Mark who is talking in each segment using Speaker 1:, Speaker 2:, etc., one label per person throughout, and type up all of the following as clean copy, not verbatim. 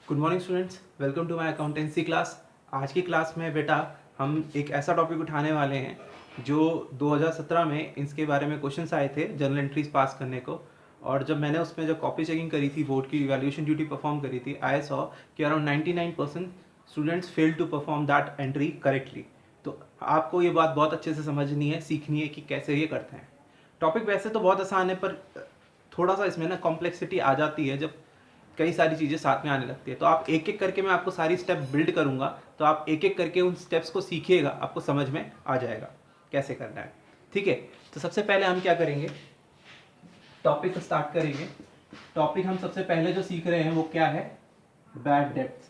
Speaker 1: Good morning students, welcome to my accountancy class. आज की class में बेटा हम एक ऐसा टॉपिक उठाने वाले हैं जो 2017 में इसके बारे में क्वेश्चंस आए थे जर्नल एंट्रीज पास करने को। और जब मैंने उसमें जब कॉपी चेकिंग करी थी, बोर्ड की इवैल्यूएशन ड्यूटी परफॉर्म करी थी, आई सॉ कि around 99% students fail to perform that entry correctly. तो आपको ये बात बहुत अच्छे से समझनी है, सीखनी है कि कैसे ये करते हैं। टॉपिक वैसे तो बहुत आसान है, पर थोड़ा सा इसमें ना कॉम्प्लेक्सिटी आ जाती है जब कई सारी चीज़ें साथ में आने लगती है। तो आप एक एक करके मैं आपको सारी स्टेप बिल्ड करूंगा, तो आप एक एक करके उन स्टेप्स को सीखिएगा, आपको समझ में आ जाएगा कैसे करना है। ठीक है, तो सबसे पहले हम क्या करेंगे, टॉपिक स्टार्ट करेंगे। टॉपिक हम सबसे पहले जो सीख रहे हैं वो क्या है, बैड डेब्ट्स।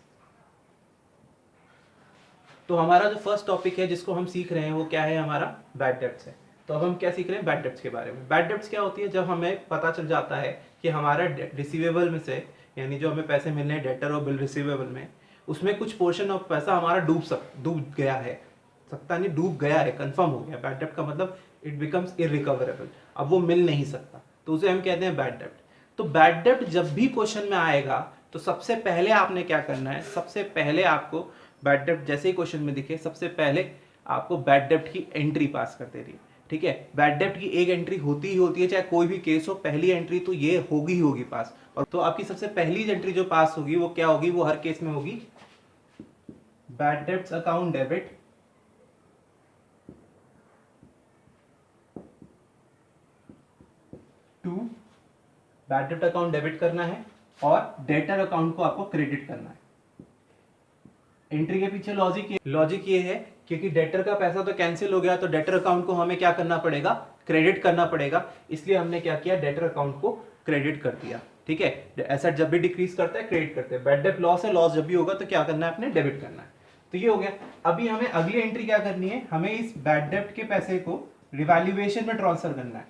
Speaker 1: तो हमारा जो फर्स्ट टॉपिक है जिसको हम सीख रहे हैं वो क्या है, हमारा बैड डेब्ट्स है। तो अब हम क्या सीख रहे हैं, बैड डेब्ट्स के बारे में। बैड डेब्ट्स क्या होती है, जब हमें पता चल जाता है कि हमारा रिसीवेबल में से, यानी जो हमें पैसे मिलने हैं डेटर और बिल रिसीवेबल में, उसमें कुछ पोर्शन ऑफ पैसा हमारा डूब गया है, सकता नहीं डूब गया है, कंफर्म हो गया। बैड डेब्ट का मतलब इट बिकम्स इरिकवरेबल, अब वो मिल नहीं सकता, तो उसे हम कहते हैं बैड डेब्ट। तो बैड डेब्ट जब भी क्वेश्चन में आएगा तो सबसे पहले आपने क्या करना है, सबसे पहले आपको बैड डेब्ट जैसे ही क्वेश्चन में दिखे सबसे पहले आपको बैड डेब्ट की एंट्री पास कर देनी है। ठीक है, बैड डेब्ट की एक एंट्री होती ही होती है, चाहे कोई भी केस हो, पहली एंट्री तो ये होगी ही होगी पास। और तो आपकी सबसे पहली एंट्री जो पास होगी वो क्या होगी, वो हर केस में होगी bad debts account debit to, bad डेब्ट अकाउंट डेबिट करना है और डेटर अकाउंट को आपको क्रेडिट करना है। एंट्री के पीछे लॉजिक ये है क्योंकि डेटर का पैसा तो कैंसिल हो गया, तो डेटर अकाउंट को हमें क्या करना पड़ेगा, क्रेडिट करना पड़ेगा। इसलिए हमने क्या किया, डेटर अकाउंट को क्रेडिट कर दिया। ठीक है, एसेट जब भी डिक्रीज करता है क्रेडिट करते हैं, बैड डेट लॉस है, लॉस जब भी होगा तो क्या करना है, अपने डेबिट करना है। तो ये हो गया। अभी हमें अगली एंट्री क्या करनी है, हमें इस बैड डेट के पैसे को रिवैल्यूएशन में ट्रांसफर करना है।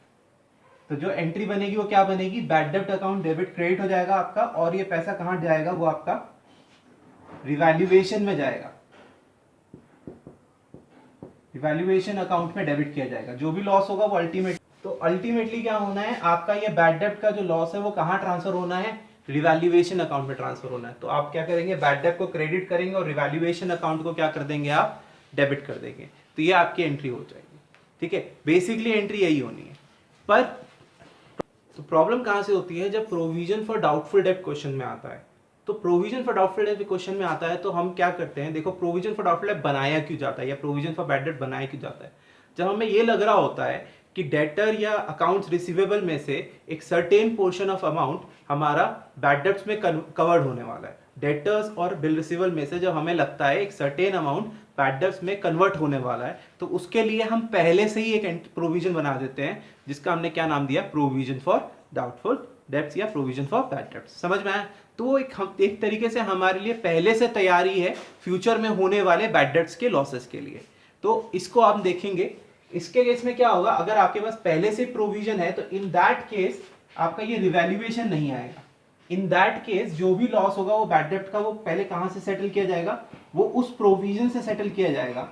Speaker 1: तो जो एंट्री बनेगी वो क्या बनेगी, bad debt account debit credit हो जाएगा आपका, और ये पैसा कहां जाएगा, वो आपका रिवैल्यूएशन में जाएगा, रिवैल्यूएशन अकाउंट में डेबिट किया जाएगा। जो भी लॉस होगा वो अल्टीमेटली क्या होना है, आपका ये बैड डेब्ट का जो लॉस है वो कहां ट्रांसफर होना है, रिवैल्यूएशन अकाउंट में ट्रांसफर होना है। तो आप क्या करेंगे, बैड डेब्ट को क्रेडिट करेंगे और रिवैल्यूएशन अकाउंट को क्या कर देंगे, आप डेबिट कर देंगे। तो ये आपकी एंट्री हो जाएगी। ठीक है, बेसिकली एंट्री यही होनी है। पर तो प्रॉब्लम कहां से होती है, जब प्रोविजन फॉर डाउटफुल डेब्ट क्वेश्चन में आता है। तो प्रोविजन फॉर डाउटफुल डेब्ट क्वेश्चन में आता है तो हम क्या करते हैं, देखो प्रोविजन फॉर डाउटफुल डेब्ट बनाया क्यों जाता है, या प्रोविजन फॉर बैड डेब्ट बनाया क्यों जाता है। जब हमें ये लग रहा होता है कि डेटर या अकाउंट्स रिसीवेबल में से एक सर्टेन पोर्शन ऑफ अमाउंट हमारा बैड डेब्ट्स में कवर्ड होने वाला है, डेटर्स और बिल रिसीवेबल में से जब हमें लगता है एक सर्टेन अमाउंट बैड डेब्ट्स में कन्वर्ट होने वाला है, तो उसके लिए हम पहले से ही एक प्रोविजन बना देते हैं जिसका हमने क्या नाम दिया, प्रोविजन फॉर डाउटफुल डेब्ट्स या प्रोविजन फॉर बैड डेब्ट्स। समझ में आया। तो एक तरीके से हमारे लिए पहले से तैयारी है फ्यूचर में होने वाले बैड डेब्ट्स के लॉसेस के लिए। तो इसको आप देखेंगे, इसके केस में क्या होगा, अगर आपके पास पहले से प्रोविजन है तो इन दैट केस आपका ये रिवैल्यूएशन नहीं आएगा। इन दैट केस जो भी लॉस होगा वो बैड डेब्ट का, वो पहले कहां से सेटल किया जाएगा, वो उस प्रोविजन से सेटल किया जाएगा।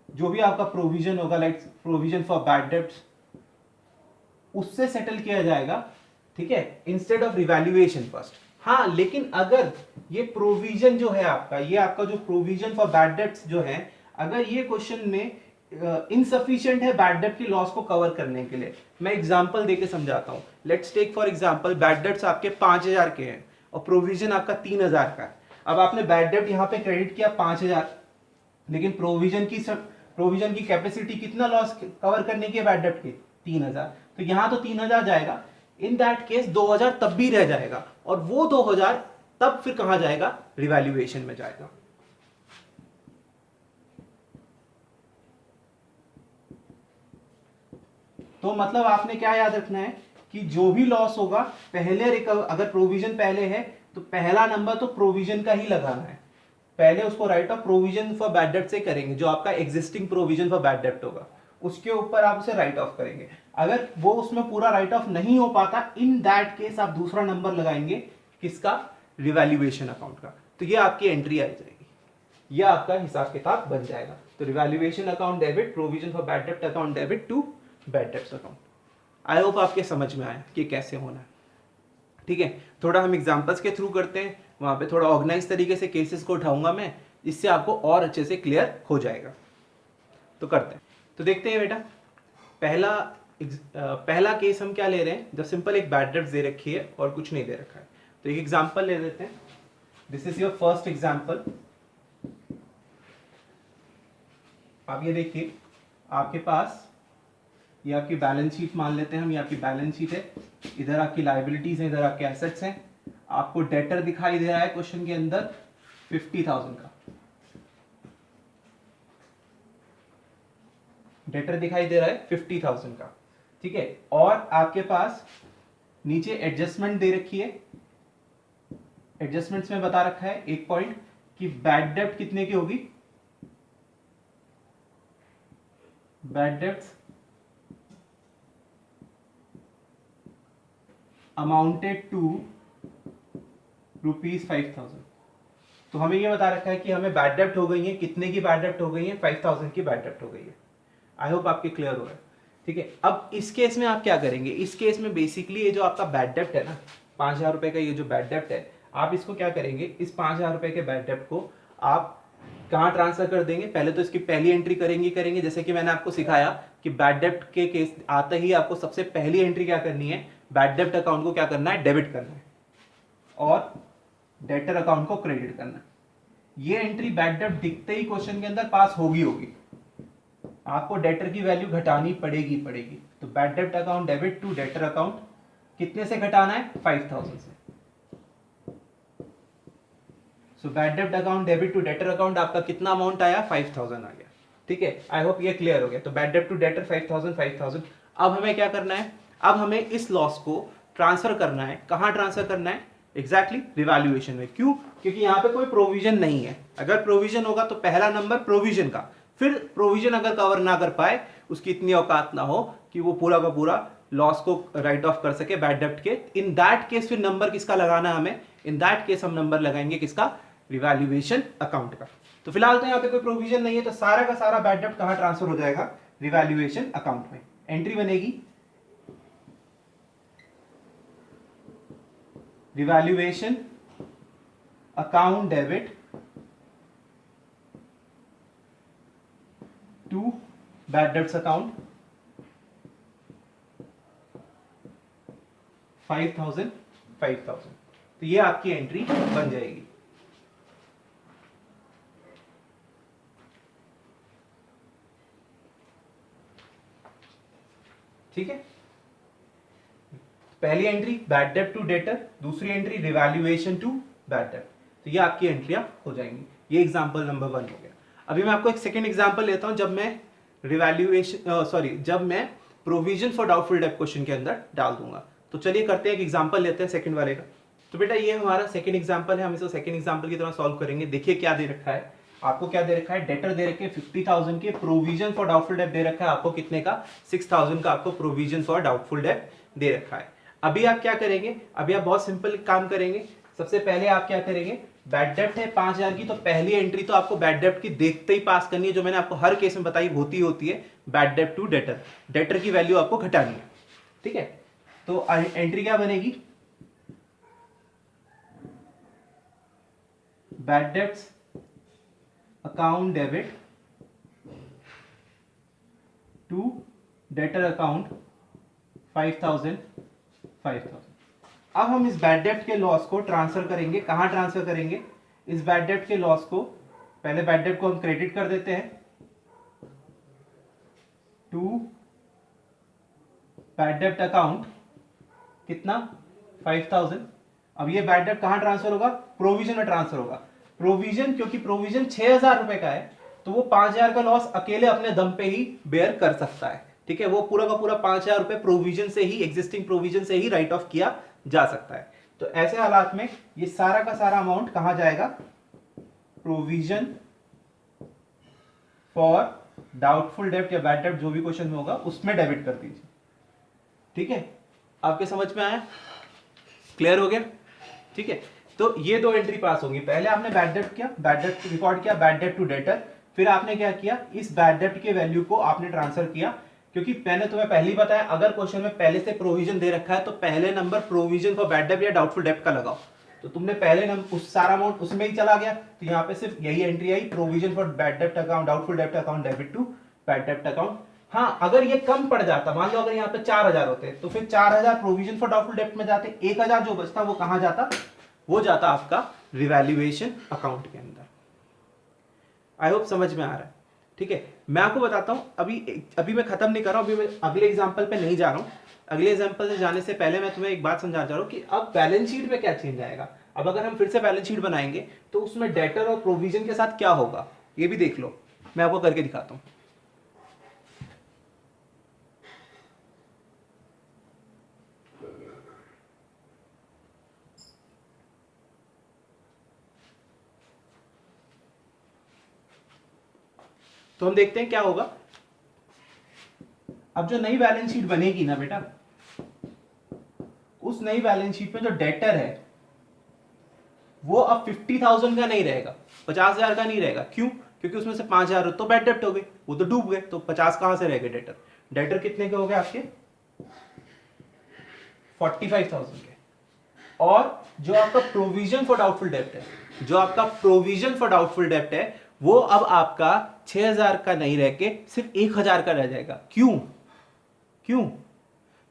Speaker 1: जो भी आपका प्रोविजन होगा, like provision for bad debts, उससे सेटल किया जाएगा। ठीक है, इंस्टेड ऑफ रिवैल्यूएशन फर्स्ट। हाँ, लेकिन अगर ये प्रोविजन जो है आपका, ये आपका जो प्रोविजन फॉर बैड डेब्ट्स जो है, अगर ये क्वेश्चन में इनसफिशिएंट है बैड डेब्ट की लॉस को कवर करने के लिए, मैं एग्जांपल देके समझाता हूं। Let's take for example, bad debts आपके 5000 के हैं और प्रोविजन आपका 3000 का है। अब आपने बैड डेब्ट यहां पे क्रेडिट किया 5000, लेकिन प्रोविजन की कैपेसिटी कितना लॉस कवर करने की है बैड डेब्ट की, 3000। तो यहां तो 3000 जाएगा, इन दैट केस 2000 तब भी रह जाएगा, और वो 2000 तब फिर कहां जाएगा, रिवैल्यूएशन में जाएगा। तो मतलब आपने क्या याद रखना है कि जो भी लॉस होगा पहले रिकवर, अगर प्रोविजन पहले है तो पहला नंबर तो प्रोविजन का ही लगाना है, पहले उसको right of provision for bad डेब्ट से करेंगे। जो आपका एग्जिस्टिंग प्रोविजन फॉर बैड डेब्ट होगा उसके ऊपर आप उसे राइट ऑफ करेंगे। अगर वो उसमें पूरा राइट ऑफ नहीं हो पाता, इन दैट केस आप दूसरा नंबर लगाएंगे, किसका, रिवैल्यूएशन अकाउंट का। तो ये आपकी एंट्री आ जाएगी, ये आपका हिसाब किताब बन जाएगा। तो revaluation account debit, provision for bad डेब्ट account debit to bad debts account. I hope आपके समझ में आया कि कैसे होना है। ठीक है, थोड़ा हम एग्जांपल्स के थ्रू करते हैं वहाँ पे थोड़ा ऑर्गेनाइज तरीके से केसेस को उठाऊंगा मैं, इससे आपको और अच्छे से क्लियर हो जाएगा। तो करते हैं, तो देखते हैं बेटा। पहला केस हम क्या ले रहे हैं, जब सिंपल एक बैड डेब्ट दे रखी है और कुछ नहीं दे रखा है। तो एक एग्जांपल ले लेते हैं। This is your first example. आप ये देखिए, आपके पास ये आपकी बैलेंस शीट मान लेते हैं हम, ये आपकी बैलेंस शीट है, इधर आपकी लायबिलिटीज है, इधर आपके एसेट्स हैं। आपको डेटर दिखाई दे रहा है क्वेश्चन के अंदर 50,000 का, डेटर दिखाई दे रहा है 50,000 का, ठीक है। और आपके पास नीचे एडजस्टमेंट दे रखी है, एडजस्टमेंट्स में बता रखा है एक पॉइंट कि बैड डेब्ट कितने की होगी, बैड डेब्ट्स अमाउंटेड टू ₹5,000। तो हमें ये बता रखा है कि हमें बैड डेब्ट हो गई है, कितने की बैड डेब्ट हो गई है, 5,000 की बैड डेब्ट हो गई है। आई होप आपके क्लियर हो रहा है, ठीक है। अब इस केस में आप क्या करेंगे, इस केस में बेसिकली ये जो आपका बैड डेब्ट है ना, 5,000 रुपए का ये जो बैड डेब्ट है, आप इसको क्या करेंगे, इस 5,000 रुपए के बैड डेब्ट को आप कहाँ ट्रांसफर कर देंगे। पहले तो इसकी पहली एंट्री करेंगे, जैसे कि मैंने आपको सिखाया कि बैड डेब्ट के केस आते ही आपको सबसे पहली एंट्री क्या करनी है, बैड डेब्ट अकाउंट को क्या करना है, डेबिट करना है, और डेटर अकाउंट को क्रेडिट करना है। ये एंट्री बैड डेब्ट दिखते ही क्वेश्चन के अंदर पास होगी। आपको डेटर की वैल्यू घटानी पड़ेगी। तो बैड डेब्ट account debit to debtor account कितने से घटाना है, 5,000 से। सो बैड डेब्ट account debit to debtor account आपका कितना अमाउंट आया, 5,000 आ गया, ठीक है। आई होप ये क्लियर हो गया। तो बैड डेब्ट टू डेटर 5,000। अब हमें क्या करना है, अब हमें इस लॉस को ट्रांसफर करना है, कहां ट्रांसफर करना है, एग्जैक्टली रिवैल्यूएशन में। क्यों, क्योंकि यहां पे कोई प्रोविजन नहीं है। अगर प्रोविजन होगा तो पहला नंबर प्रोविजन का, फिर प्रोविजन अगर कवर ना कर पाए, उसकी इतनी औकात ना हो कि वो पूरा का पूरा लॉस को राइट ऑफ कर सके बैड डेब्ट के, इन दैट केस फिर नंबर किसका लगाना है हमें, इन दैट केस हम नंबर लगाएंगे किसका, रिवैल्यूएशन अकाउंट का। तो फिलहाल तो यहाँ पे कोई प्रोविजन नहीं है, तो सारा का सारा बैड डेब्ट कहां ट्रांसफर हो जाएगा, रिवैल्यूएशन अकाउंट में। एंट्री बनेगी revaluation account debit to bad debts account 5,000। तो ये आपकी एंट्री बन जाएगी। ठीक है, पहली एंट्री बैड डेब्ट टू डेटर, दूसरी एंट्री रिवैल्यूएशन टू बैड डेब्ट। तो ये आपकी एंट्रियां हो जाएंगी। ये एग्जांपल नंबर 1 हो गया। अभी मैं आपको एक सेकंड एग्जांपल लेता हूं, जब मैं प्रोविजन फॉर डाउटफुल डेब्ट क्वेश्चन के अंदर डाल दूंगा। तो चलिए करते हैं, एक एग्जांपल लेते हैं सेकंड वाले का। तो बेटा ये हमारा सेकंड एग्जांपल है, हम इसे सेकंड एग्जांपल की तरह सॉल्व करेंगे। देखिए क्या दे रखा है आपको, क्या दे रखा है, डेटर दे रखे 50,000 के, प्रोविजन फॉर डाउटफुल डेब्ट दे रखा है आपको कितने का, 6,000 का आपको प्रोविजन फॉर डाउटफुल डेब्ट दे रखा है। अभी आप क्या करेंगे, अभी आप बहुत सिंपल काम करेंगे। सबसे पहले आप क्या करेंगे, बैड डेब्ट है 5,000 की, तो पहली एंट्री तो आपको बैड डेब्ट की देखते ही पास करनी है, जो मैंने आपको हर केस में बताई होती है बैड डेब्ट टू डेटर, डेटर की वैल्यू आपको घटानी है। ठीक है, तो एंट्री क्या बनेगी, bad debts account debit to debtor account 5,000। अब हम इस बैड डेब्ट के लॉस को ट्रांसफर करेंगे, कहां ट्रांसफर करेंगे, इस बैड डेब्ट के लॉस को, पहले बैड डेब्ट को हम क्रेडिट कर देते हैं टू बैड डेब्ट अकाउंट कितना, 5,000। अब ये बैड डेब्ट कहां ट्रांसफर होगा, प्रोविजन में ट्रांसफर होगा। प्रोविजन, क्योंकि प्रोविजन 6,000 रुपए का है, तो वो 5,000 का लॉस अकेले अपने दम पे ही बेयर कर सकता है। ठीक है, वो पूरा का पूरा 5,000 रुपए प्रोविजन से ही, एग्जिस्टिंग प्रोविजन से ही राइट ऑफ किया जा सकता है। तो ऐसे हालात में ये सारा का सारा अमाउंट कहां जाएगा, प्रोविजन फॉर डाउटफुल डेब्ट या बैड डेब्ट जो भी क्वेश्चन में होगा उसमें डेबिट कर दीजिए। ठीक है, आपके समझ में आया, क्लियर हो गया। ठीक है, तो ये दो एंट्री पास होंगी। पहले आपने बैड डेब्ट किया, बैड डेब्ट रिकॉर्ड किया, बैड डेब्ट टू डेटर, फिर आपने क्या किया, इस बैड डेब्ट के वैल्यू को आपने ट्रांसफर किया। क्योंकि मैंने तुम्हें पहले ही बताया, अगर क्वेश्चन में पहले से प्रोविजन दे रखा है तो पहले नंबर प्रोविजन फॉर बैड डेब्ट या डाउटफुल डेब्ट का लगाओ। तो तुमने पहले उस सारा अमाउंट उसमें ही चला गया, तो यहाँ पे सिर्फ यही entry I, provision for bad डेब्ट अकाउंट, डाउटफुल डेब्ट अकाउंट डेबिट टू बैड डेब्ट अकाउंट। हाँ, अगर ये कम पड़ जाता, मान लो अगर यहाँ पे 4000 होते तो फिर 4000 प्रोविजन फॉर डाउटफुल डेब्ट में जाते, 1000 जो बचता वो कहां जाता, वो जाता आपका रिवैल्यूएशन अकाउंट के अंदर। आई होप समझ में आ रहा है। ठीक है, मैं आपको बताता हूं, अभी मैं खत्म नहीं कर रहा हूं, अभी मैं अगले एग्जांपल पे नहीं जा रहा हूं। अगले एग्जांपल से जाने से पहले मैं तुम्हें एक बात समझाना चाह रहा हूं कि अब बैलेंस शीट में क्या चेंज आएगा। अब अगर हम फिर से बैलेंस शीट बनाएंगे तो उसमें डेटर और प्रोविजन के साथ क्या होगा ये भी देख लो, मैं आपको करके दिखाता हूं। तो हम देखते हैं क्या होगा। अब जो नई बैलेंस शीट बनेगी ना बेटा, उस नई बैलेंस शीट में जो डेटर है वो अब 50,000 का नहीं रहेगा, 50,000 का नहीं रहेगा। क्यों? क्योंकि उसमें से 5,000 तो बैड डेब्ट हो गए, वो तो डूब गए, तो 50 कहां से रह गए डेटर। डेटर कितने के हो गए आपके? 45,000 के। और जो आपका प्रोविजन फॉर डाउटफुल डेब्ट है, जो आपका प्रोविजन फॉर डाउटफुल डेब्ट है, वो अब आपका 6,000 का नहीं रह के सिर्फ 1,000 का रह जाएगा। क्यों? क्यों?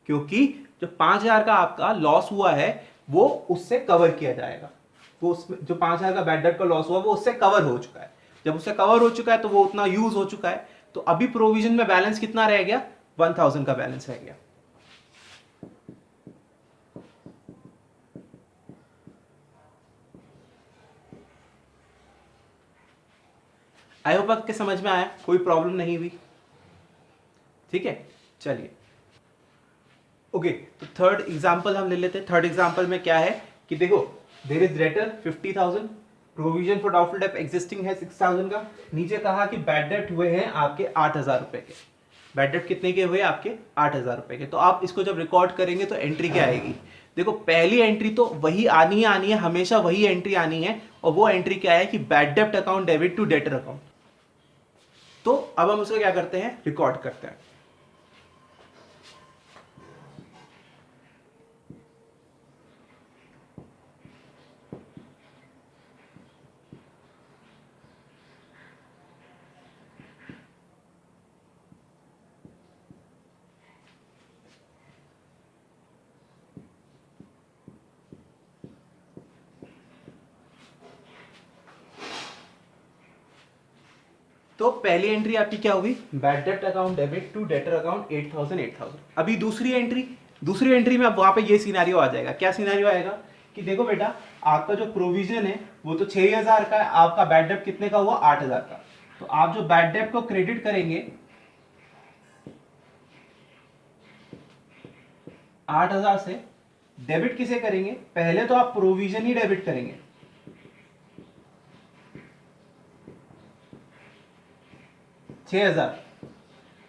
Speaker 1: क्योंकि जो 5,000 का आपका लॉस हुआ है वो उससे कवर किया जाएगा। वो उसमें जो 5,000 का बैड डेब्ट का लॉस हुआ वो उससे कवर हो चुका है। जब उससे कवर हो चुका है तो वो उतना यूज हो चुका है, तो अभी प्रोविजन में बैलेंस कितना रह गया? 1,000 का बैलेंस रह गया। आई होप आपके समझ में आया, कोई प्रॉब्लम नहीं हुई। ठीक है, चलिए ओके। तो थर्ड एग्जांपल हम ले लेते हैं। थर्ड एग्जांपल में क्या है कि देखो, there is debtor 50,000, provision for doubtful डेब्ट एग्जिस्टिंग है 6,000 का, नीचे कहा कि बैड डेब्ट हुए हैं आपके 8,000 रुपए के। बैड डेब्ट कितने के हुए? आपके 8,000 रुपए के। तो आप इसको जब रिकॉर्ड करेंगे तो एंट्री क्या आएगी? देखो, पहली एंट्री तो वही आनी है, हमेशा वही एंट्री आनी है, और वो एंट्री क्या है कि बैड डेब्ट account debit to debtor account. तो अब हम उसको क्या करते हैं? रिकॉर्ड करते हैं। तो पहली एंट्री आपकी क्या हुई? बैड डेब्ट account debit to debtor account 8,000 8,000। अभी दूसरी एंट्री में अब वहां पे ये सिनेरियो आ जाएगा। क्या सिनेरियो आएगा कि देखो बेटा, आपका जो प्रोविजन है वो तो 6,000 का है, आपका बैड डेब्ट कितने का हुआ? 8,000 का। तो आप जो बैड डेब्ट को क्रेडिट करेंगे 8,000 से, डेबिट किसे करेंगे? पहले तो आप प्रोविजन ही डेबिट करेंगे, 6,000,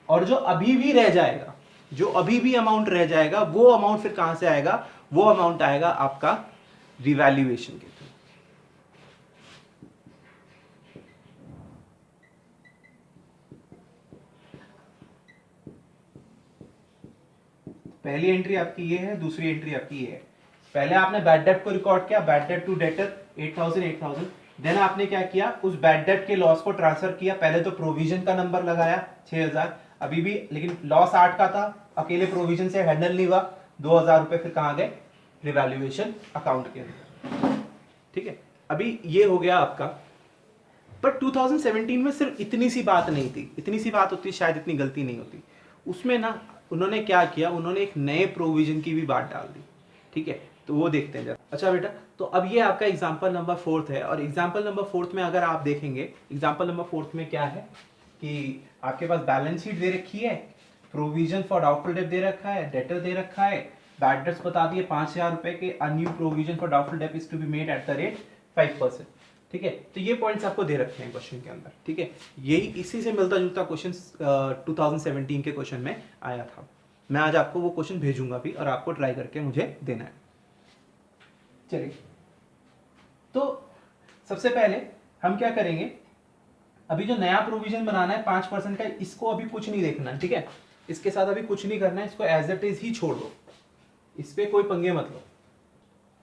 Speaker 1: और जो अभी भी रह जाएगा, जो अभी भी अमाउंट रह जाएगा, वो अमाउंट फिर कहां से आएगा? वो अमाउंट आएगा आपका रिवैल्यूएशन के थ्रू। पहली एंट्री आपकी ये है, दूसरी एंट्री आपकी ये है। पहले आपने बैड डेब्ट को रिकॉर्ड किया, बैड डेब्ट टू डेटर 8,000 8,000। देन आपने क्या किया? उस बैड डेब्ट के लॉस को ट्रांसफर किया। पहले तो प्रोविजन का नंबर लगाया 6,000, अभी भी, लेकिन लॉस 8 का था, अकेले प्रोविजन से हैंडल नहीं हुआ, 2,000 रुपए फिर कहां गए? रिवैल्यूएशन अकाउंट के अंदर। ठीक है, अभी ये हो गया आपका। पर 2017 में सिर्फ इतनी सी बात नहीं थी, इतनी सी बात होती शायद इतनी गलती नहीं होती। उसमें ना उन्होंने क्या किया, उन्होंने एक नए प्रोविजन की भी बात डाल दी। ठीक है, तो वो देखते हैं जरा। अच्छा बेटा, तो अब ये आपका एग्जाम्पल नंबर 4 है, और एग्जाम्पल नंबर 4 में अगर आप देखेंगे, एग्जाम्पल नंबर 4 में क्या है कि आपके पास बैलेंस शीट दे रखी है, प्रोविजन फॉर डाउटफुल डेब्ट दे रखा है, डेटर दे रखा है, बैड डेट्स बता दिए 5,000 रुपए के, a new provision for doubtful डेब्ट is to be made at the rate 5%। ठीक है, तो ये पॉइंट्स आपको दे रखे हैं क्वेश्चन के अंदर। ठीक है, यही इसी से मिलता जुलता क्वेश्चन 2017 के क्वेश्चन में आया था। मैं आज आपको वो क्वेश्चन भेजूंगा भी, और आपको ट्राई करके मुझे देना है। चलिए, तो सबसे पहले हम क्या करेंगे, अभी जो नया प्रोविजन बनाना है 5% का, इसको अभी कुछ नहीं देखना है। ठीक है, इसके साथ अभी कुछ नहीं करना है, इसको एज इट इज ही छोड़ दो, इस पे कोई पंगे मत लो।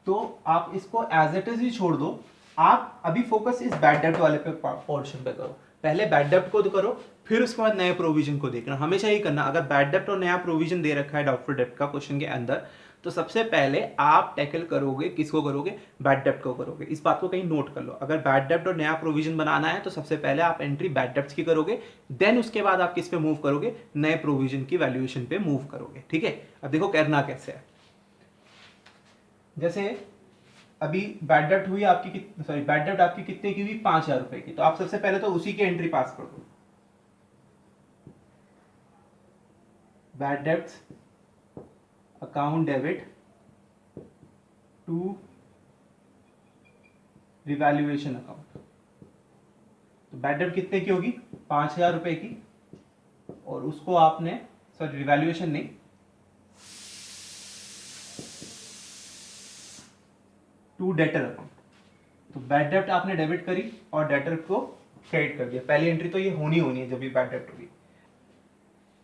Speaker 1: तो आप इसको एज इट इज ही छोड़ दो। आप अभी फोकस इस बैड डेब्ट वाले पे पोर्शन पे करो। पहले बैड डेब्ट को तो करो, फिर उसके बाद नए प्रोविजन को देखना। हमेशा यही करना। अगर बैड डेब्ट और नया प्रोविजन दे रखा है डाउटफुल डेब्ट का क्वेश्चन के अंदर, तो सबसे पहले आप टैकल करोगे किसको करोगे? बैड डेब्ट को करोगे। इस बात को कहीं नोट कर लो। अगर बैड डेब्ट और नया प्रोविजन बनाना है तो सबसे पहले आप एंट्री बैड डेब्ट्स की करोगे, देन उसके बाद आप किस पे मूव करोगे? नए प्रोविजन की वैल्यूएशन पे मूव करोगे। ठीक है, अब देखो करना कैसे है। जैसे अभी बैड डेब्ट हुई आपकी, सॉरी बैड डेब्ट आपकी कितने की हुई? 5,000 रुपए की। तो आप सबसे पहले तो उसी की एंट्री पास कर दो। Bad debts account debit to revaluation account. तो बैड डेब्ट कितने की होगी? 5,000 रुपए की, और उसको आपने, सॉरी रिवैल्यूएशन नहीं, टू डेटर अकाउंट। तो बैड डेब्ट आपने डेबिट करी और डेटर को क्रेडिट कर दिया। पहली एंट्री तो ये होनी है जब भी बैड डेब्ट होगी।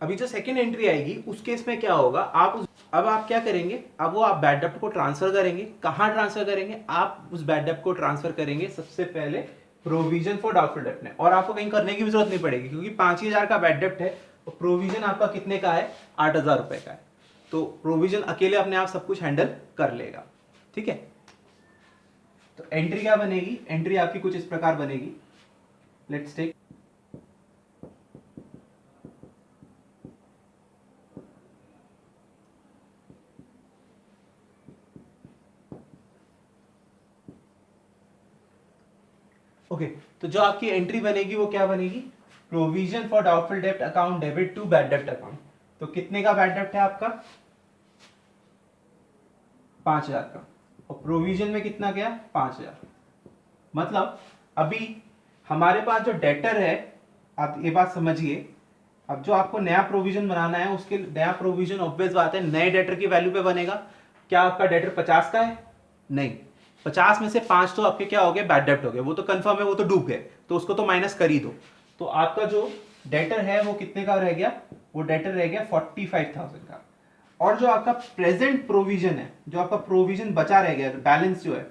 Speaker 1: अभी जो सेकंड एंट्री आएगी उस केस में क्या होगा? अब आप क्या करेंगे? अब वो आप बैड डेब्ट को ट्रांसफर करेंगे। कहां ट्रांसफर करेंगे? आप उस बैड डेब्ट को ट्रांसफर करेंगे सबसे पहले प्रोविजन फॉर डाउटफुल डेब्ट में, और आपको कहीं करने की भी जरूरत नहीं पड़ेगी, क्योंकि 5,000 का बैड डेब्ट है और प्रोविजन आपका कितने का है? 8,000 रुपए का है। तो प्रोविजन अकेले अपने आप सब कुछ हैंडल कर लेगा। ठीक है, तो एंट्री क्या बनेगी? एंट्री आपकी कुछ इस प्रकार बनेगी। Let's take okay. तो जो आपकी एंट्री बनेगी वो क्या बनेगी? प्रोविजन फॉर डाउटफुल डेब्ट अकाउंट डेबिट टू बैड डेब्ट अकाउंट। तो कितने का बैड डेब्ट है आपका? 5,000 का, और प्रोविजन में कितना गया? 5,000। मतलब अभी हमारे पास जो डेटर है, आप ये बात समझिए, अब जो आपको नया प्रोविजन बनाना है उसके नया प्रोविजन ऑब्वियस बात है नए डेटर की वैल्यू पे बनेगा। क्या आपका डेटर 50 का है? नहीं, 50 में से 5 तो आपके क्या हो गए? बैड डेब्ट हो गए। वो तो कंफर्म है, वो तो डूब गए, तो उसको तो माइनस कर ही दो। तो आपका जो डेटर है वो कितने का रह गया? वो डेटर रह गया 45,000 का। और जो आपका प्रेजेंट प्रोविजन है, जो आपका प्रोविजन बचा रह गया, बैलेंस जो है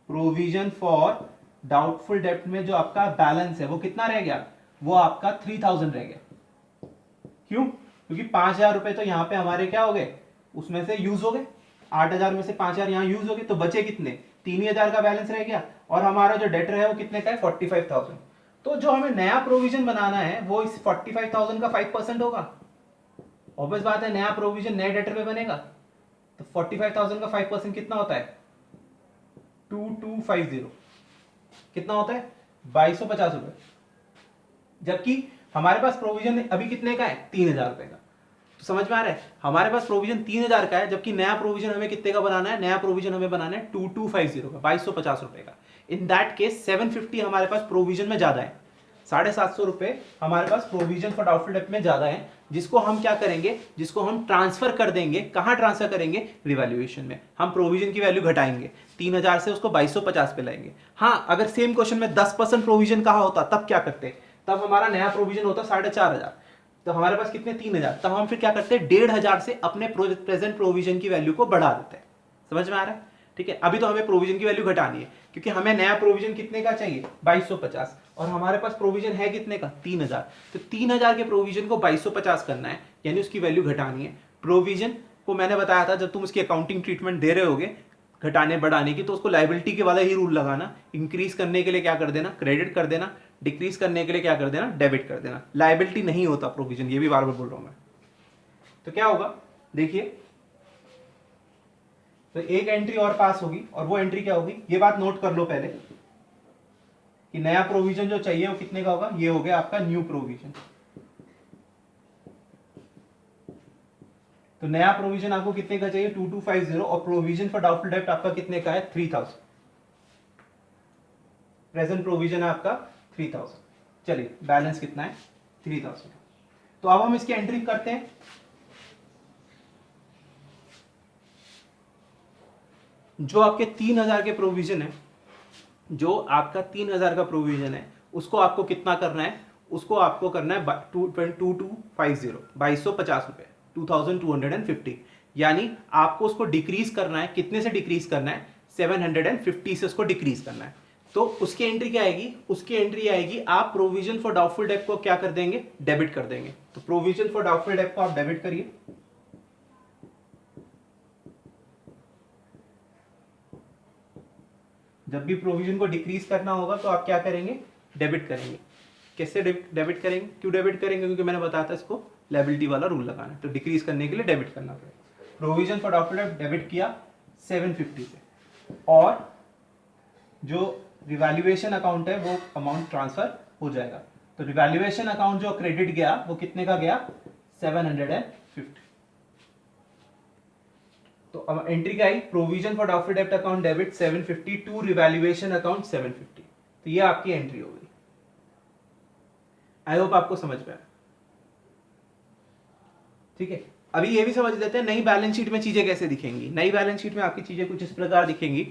Speaker 1: प्रोविजन फॉर डाउटफुल डेब्ट में जो आपका बैलेंस है वो कितना रह गया? वो आपका 3,000 रह गया। क्यों? क्योंकि 5,000 रुपए तो यहाँ पे हमारे क्या हो गए? उसमें से यूज हो गए। 8,000 में से 5,000 यहाँ यूज हो गए, तो बचे कितने? 3,000 का बैलेंस रह गया। और हमारा जो डेटर है वो कितने का है? 45,000। तो जो हमें नया प्रोविजन बनाना है वो इस 45,000 का 5% होगा। ऑब्वियस बात है, नया प्रोविजन नए डेटर पे बनेगा। तो 45,000 का 5% कितना होता है? 2250। कितना होता है? 2,250 रुपए। जबकि हमारे पास प्रोविजन अभी कितने का है? 3,000 रुपए का। तो समझ में आ रहा है? हमारे पास प्रोविजन 3,000 का है, जबकि नया प्रोविजन हमें कितने का बनाना है? नया प्रोविजन हमें बनाना है 2250 का, 2,250 रुपए का। इन दैट केस 750 हमारे पास प्रोविजन में ज्यादा है, 750 रुपए हमारे पास प्रोविजन फॉर डाउटफुल डेब्ट में ज्यादा है, जिसको हम क्या करेंगे? जिसको हम ट्रांसफर कर देंगे। कहां ट्रांसफर करेंगे? रिवैल्यूएशन में। हम प्रोविजन की वैल्यू घटाएंगे, 3,000 से उसको 2,250 पे लाएंगे। हाँ, अगर सेम क्वेश्चन में 10% प्रोविजन कहा होता तब क्या करते? तब हमारा नया प्रोविजन होता 4,500। तो हमारे पास कितने? 3,000। तब हम फिर क्या करते हैं? 1,500 से अपने प्रेजेंट प्रोविजन की वैल्यू को बढ़ा देते हैं। समझ में आ रहा है? ठीक है, अभी तो हमें प्रोविजन की वैल्यू घटानी है, क्योंकि हमें नया प्रोविजन कितने का चाहिए? 2,250, और हमारे पास प्रोविजन है कितने का? 3,000। तो 3,000 के प्रोविजन को 2,250 करना है, यानी उसकी वैल्यू घटानी है। प्रोविजन को मैंने बताया था, जब तुम उसकी अकाउंटिंग ट्रीटमेंट दे रहे होगे घटाने बढ़ाने की, तो उसको लायबिलिटी के वाला ही रूल लगाना। इंक्रीज करने के लिए क्या कर देना? क्रेडिट कर देना। डिक्रीज करने के लिए क्या कर देना? डेबिट कर देना। लायबिलिटी नहीं होता प्रोविजन, ये भी बार बार बोल रहा हूं मैं। तो क्या होगा? देखिए, तो एक एंट्री और पास होगी, और वो एंट्री क्या होगी? ये बात नोट कर लो पहले कि नया प्रोविजन जो चाहिए वो कितने का होगा? ये हो गया आपका न्यू प्रोविजन। तो नया प्रोविजन आपको कितने का चाहिए? 2250, और प्रोविजन फॉर डाउटफुल डेब्ट आपका कितने का है? 3,000। प्रेजेंट प्रोविजन है आपका 3,000। चलिए, बैलेंस कितना है? 3,000। तो अब हम इसकी एंट्री करते हैं। जो आपके 3,000 के प्रोविजन है, जो आपका 3,000 का प्रोविजन है, उसको आपको कितना करना है? उसको आपको करना है 2250, 2,250 रुपए, 2,250। यानी आपको उसको डिक्रीज करना है। कितने से डिक्रीज करना है? 750 से उसको डिक्रीज करना है। तो उसकी एंट्री क्या आएगी? उसकी एंट्री आएगी, आप प्रोविजन फॉर डाउटफुल डेट को क्या कर देंगे? डेबिट कर देंगे। तो प्रोविजन फॉर डाउटफुल डेट को आप डेबिट करिए। जब भी प्रोविजन को डिक्रीज करना होगा तो आप क्या करेंगे? डेबिट करेंगे। कैसे डेबिट करेंगे? क्यों डेबिट करेंगे? क्योंकि मैंने बताया था इसको लायबिलिटी वाला रूल लगाना है, तो डिक्रीज करने के लिए डेबिट करना पड़ेगा। Provision for doubtful date debit किया 750 से, और जो रिवैल्यूएशन अकाउंट है वो अमाउंट ट्रांसफर हो जाएगा। तो रिवैल्यूएशन अकाउंट जो क्रेडिट गया वो कितने का गया? 750। तो अब एंट्री क्या आई? Provision for doubtful debt account debit 750 to revaluation account 750। तो ये आपकी एंट्री हो गई। आई होप आपको समझ में आया। ठीक है, अभी ये भी समझ लेते हैं नई बैलेंस शीट में चीजें कैसे दिखेंगी। नई बैलेंस शीट में आपकी चीजें कुछ इस प्रकार दिखेंगी,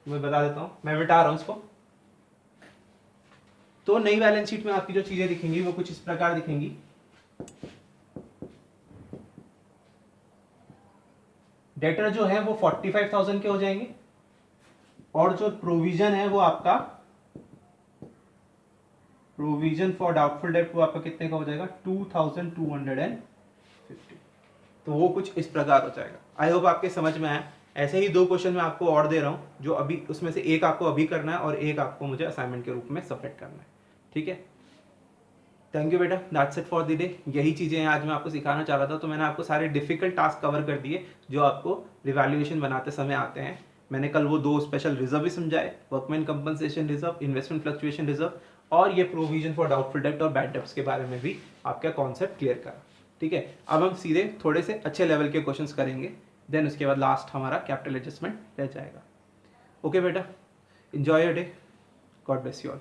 Speaker 1: मैं बता देता हूं, मैं मिटा रहा हूं इसको। तो नई बैलेंस शीट में आपकी जो चीजें दिखेंगी वो कुछ इस प्रकार दिखेंगी। डेटर जो है वो 45,000 के हो जाएंगे, और जो प्रोविजन है वो आपका प्रोविजन फॉर डाउटफुल डेट वो आपका कितने का हो जाएगा? 2,250। तो वो कुछ इस प्रकार हो जाएगा। आई होप आपके समझ में आया। ऐसे ही 2 क्वेश्चन मैं आपको और दे रहा हूं, जो अभी उसमें से एक आपको अभी करना है और एक आपको मुझे असाइनमेंट के रूप में सबमिट करना है। ठीक है, थैंक यू बेटा, that's it for the day. यही चीज़ें आज मैं आपको सिखाना चाह रहा था। तो मैंने आपको सारे डिफिकल्ट टास्क कवर कर दिए जो आपको रिवैल्यूएशन बनाते समय आते हैं। मैंने कल वो 2 स्पेशल रिजर्व भी समझाए, workman compensation reserve, investment fluctuation reserve, और ये प्रोविजन फॉर डाउटफुल डेट और बैड डेब्ट्स के बारे में भी आपका कॉन्सेप्ट क्लियर करा। ठीक है, अब हम सीधे थोड़े से अच्छे लेवल के क्वेश्चंस करेंगे, देन उसके बाद लास्ट हमारा कैपिटल एडजस्टमेंट रह जाएगा। ओके बेटा, enjoy your day, God bless you all.